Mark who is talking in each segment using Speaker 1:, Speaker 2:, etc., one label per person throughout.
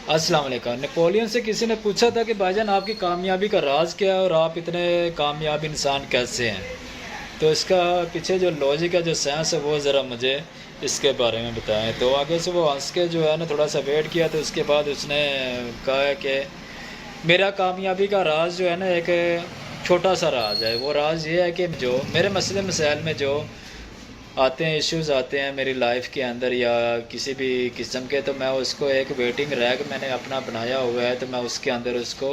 Speaker 1: السلام علیکم۔ نیپولین سے کسی نے پوچھا تھا کہ بھائی جان آپ کی کامیابی کا راز کیا ہے اور آپ اتنے کامیاب انسان کیسے ہیں؟ تو اس کا پیچھے جو لاجک ہے، جو سائنس ہے، وہ ذرا مجھے اس کے بارے میں بتائیں۔ تو آگے سے وہ ہنس کے جو ہے نا تھوڑا سا ویٹ کیا، تو اس کے بعد اس نے کہا ہے کہ میرا کامیابی کا راز جو ہے نا ایک چھوٹا سا راز ہے۔ وہ راز یہ ہے کہ جو میرے مسئلے مسائل میں جو آتے ہیں، ایشوز آتے ہیں میری لائف کے اندر یا کسی بھی قسم کے، تو میں اس کو ایک ویٹنگ ریگ میں نے اپنا بنایا ہوا ہے، تو میں اس کے اندر اس کو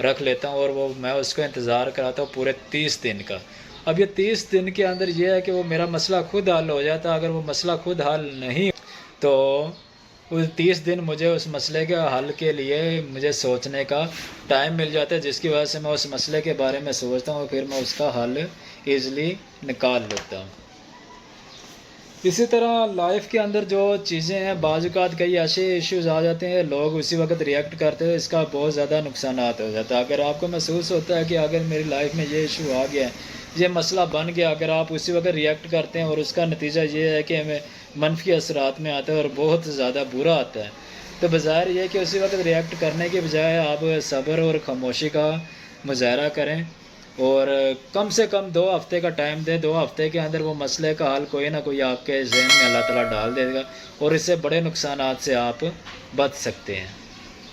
Speaker 1: رکھ لیتا ہوں اور وہ میں اس کو انتظار کراتا ہوں پورے 30 دن کا۔ اب یہ 30 دن کے اندر یہ ہے کہ وہ میرا مسئلہ خود حل ہو جاتا ہے۔ اگر وہ مسئلہ خود حل نہیں تو اس 30 دن مجھے اس مسئلے کے حل کے لیے مجھے سوچنے کا ٹائم مل جاتا ہے، جس کی وجہ سے میں اس مسئلے کے بارے میں سوچتا ہوں اور پھر میں اس کا حل ایزلی نکال لیتا ہوں۔ اسی طرح لائف کے اندر جو چیزیں ہیں، بعض اوقات کئی ایسے ایشوز آ جاتے ہیں، لوگ اسی وقت ریئیکٹ کرتے ہیں، اس کا بہت زیادہ نقصانات ہو جاتا ہے۔ اگر آپ کو محسوس ہوتا ہے کہ اگر میری لائف میں یہ ایشو آ گیا ہے، یہ مسئلہ بن گیا، اگر آپ اسی وقت ریئیکٹ کرتے ہیں اور اس کا نتیجہ یہ ہے کہ ہمیں منفی اثرات میں آتا ہے اور بہت زیادہ برا آتا ہے، تو بظاہر یہ کہ اسی وقت ریئیکٹ کرنے کے بجائے آپ صبر اور خاموشی کا مظاہرہ کریں اور کم سے کم 2 ہفتے کا ٹائم دیں۔ 2 ہفتے کے اندر وہ مسئلے کا حل کوئی نہ کوئی آپ کے ذہن میں اللہ تعالیٰ ڈال دے گا اور اس سے بڑے نقصانات سے آپ بچ سکتے ہیں۔